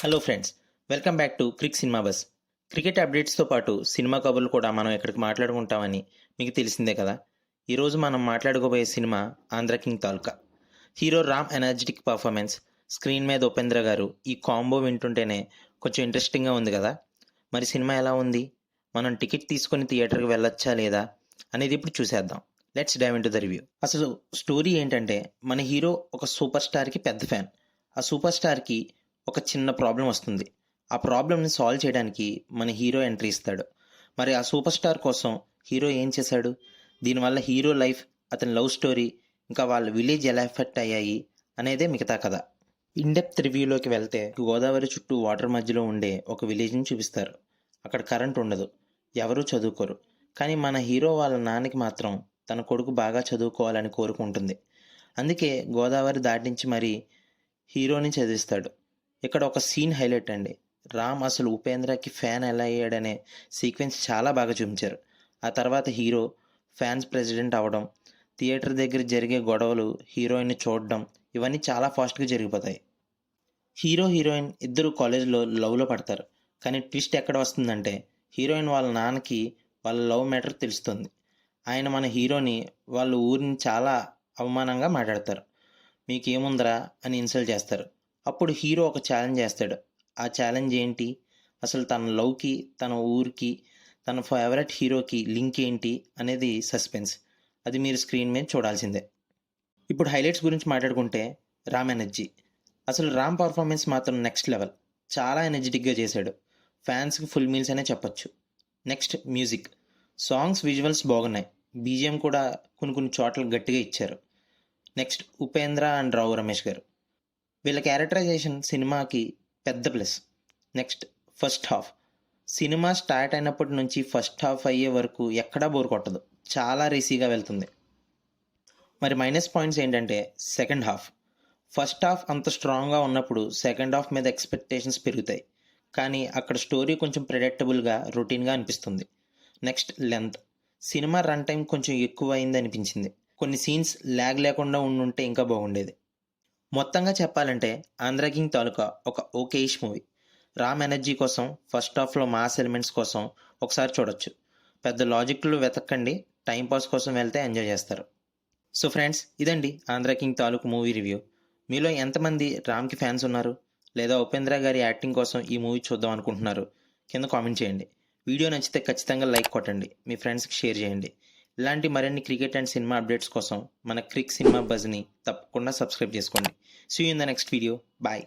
Hello friends, welcome back to crick cinema buzz. Cricket అప్డేట్స్తో పాటు cinema కబుర్లు కూడా మనం ఎక్కడికి మాట్లాడుకుంటామని మీకు తెలిసిందే కదా. ఈరోజు మనం మాట్లాడుకోబోయే cinema Andhra king Taluka. Hero Ram energetic performance, screen మీద ఉపేంద్ర గారు, ఈ కాంబో వింటుంటేనే కొంచెం ఇంట్రెస్టింగ్గా ఉంది కదా. మరి సినిమా ఎలా ఉంది, మనం టికెట్ తీసుకొని థియేటర్కి వెళ్ళొచ్చా లేదా అనేది ఇప్పుడు చూసేద్దాం. Let's dive into the review. అసలు స్టోరీ ఏంటంటే, మన హీరో ఒక సూపర్ స్టార్కి పెద్ద ఫ్యాన్. ఆ సూపర్ స్టార్కి ఒక చిన్న ప్రాబ్లం వస్తుంది. ఆ ప్రాబ్లమ్ని సాల్వ్ చేయడానికి మన హీరో ఎంట్రీ ఇస్తాడు. మరి ఆ సూపర్ స్టార్ కోసం హీరో ఏం చేశాడు, దీనివల్ల హీరో లైఫ్, అతని లవ్ స్టోరీ, ఇంకా వాళ్ళ విలేజ్ ఎలా ఎఫెక్ట్ అయ్యాయి అనేదే మిగతా కథ. ఇన్డెప్త్ రివ్యూలోకి వెళ్తే, గోదావరి చుట్టూ వాటర్ మధ్యలో ఉండే ఒక విలేజ్ని చూపిస్తారు. అక్కడ కరెంట్ ఉండదు, ఎవరూ చదువుకోరు. కానీ మన హీరో వాళ్ళ నాన్నకి మాత్రం తన కొడుకు బాగా చదువుకోవాలని కోరుకుంటుంది. అందుకే గోదావరి దాటించి మరీ హీరోని చదివిస్తాడు. ఇక్కడ ఒక సీన్ హైలైట్ అండి. రామ్ అసలు ఉపేంద్రకి ఫ్యాన్ ఎలా అయ్యాడనే సీక్వెన్స్ చాలా బాగా చూపించారు. ఆ తర్వాత హీరో ఫ్యాన్స్ ప్రెసిడెంట్ అవ్వడం, థియేటర్ దగ్గర జరిగే గొడవలు, హీరోయిన్ని చూడడం, ఇవన్నీ చాలా ఫాస్ట్గా జరిగిపోతాయి. హీరో హీరోయిన్ ఇద్దరు కాలేజ్లో లవ్లో పడతారు. కానీ ట్విస్ట్ ఎక్కడ వస్తుందంటే, హీరోయిన్ వాళ్ళ నాన్నకి వాళ్ళ లవ్ మ్యాటర్ తెలుస్తుంది. ఆయన మన హీరోని వాళ్ళ ఊరిని చాలా అవమానంగా మాట్లాడతారు. మీకేముందరా అని ఇన్సల్ట్ చేస్తారు. అప్పుడు హీరో ఒక ఛాలెంజ్ చేస్తాడు. ఆ ఛాలెంజ్ ఏంటి, అసలు తన లవ్కి, తన ఊరికి, తన ఫేవరెట్ హీరోకి లింక్ ఏంటి అనేది సస్పెన్స్. అది మీరు స్క్రీన్ మీద చూడాల్సిందే. ఇప్పుడు హైలైట్స్ గురించి మాట్లాడుకుంటే, రామ్ ఎనర్జీ. అసలు రామ్ పర్ఫార్మెన్స్ మాత్రం నెక్స్ట్ లెవెల్. చాలా ఎనర్జెటిక్గా చేశాడు. ఫ్యాన్స్కి ఫుల్ మీల్స్ అనే చెప్పొచ్చు. Next music. సాంగ్స్, విజువల్స్ బాగున్నాయి. బీజిఎం కూడా కొన్ని చోట్ల గట్టిగా ఇచ్చారు. నెక్స్ట్ ఉపేంద్ర అండ్ రావు రమేష్ గారు. వీళ్ళ క్యారెక్టరైజేషన్ సినిమాకి పెద్ద plus. Next first half. Cinema start అయినప్పటి నుంచి ఫస్ట్ హాఫ్ అయ్యే వరకు ఎక్కడా బోర్ కొట్టదు, చాలా రేసీగా వెళ్తుంది. మరి మైనస్ పాయింట్స్ ఏంటంటే, సెకండ్ హాఫ్. ఫస్ట్ హాఫ్ అంత స్ట్రాంగ్గా ఉన్నప్పుడు సెకండ్ హాఫ్ మీద ఎక్స్పెక్టేషన్స్ పెరుగుతాయి. కానీ అక్కడ స్టోరీ కొంచెం ప్రెడిక్టబుల్గా, రొటీన్గా అనిపిస్తుంది. Next length. Cinema run time కొంచెం ఎక్కువ అయింది అనిపించింది. కొన్ని సీన్స్ ల్యాగ్ లేకుండా ఉండుంటే ఇంకా బాగుండేది. మొత్తంగా చెప్పాలంటే, ఆంధ్ర కింగ్ తాలూకా ఒక ఓకేయిష్ మూవీ. రామ్ ఎనర్జీ కోసం, ఫస్ట్ హాఫ్లో మాస్ ఎలిమెంట్స్ కోసం ఒకసారి చూడొచ్చు. పెద్ద లాజిక్లు వెతకండి, టైంపాస్ కోసం వెళ్తే ఎంజాయ్ చేస్తారు. సో ఫ్రెండ్స్, ఇదండి ఆంధ్ర కింగ్ తాలూకు మూవీ రివ్యూ. మీలో ఎంతమంది రామ్కి ఫ్యాన్స్ ఉన్నారు, లేదా ఉపేంద్ర గారి యాక్టింగ్ కోసం ఈ మూవీ చూద్దాం అనుకుంటున్నారు, కింద కామెంట్ చేయండి. వీడియో నచ్చితే ఖచ్చితంగా లైక్ కొట్టండి, మీ ఫ్రెండ్స్కి షేర్ చేయండి. ఇలాంటి మరిన్ని క్రికెట్ అండ్ సినిమా అప్డేట్స్ కోసం మన క్రిక్ సినిమా బజ్ని తప్పకుండా సబ్స్క్రైబ్ చేసుకోండి. See you in the next video. Bye.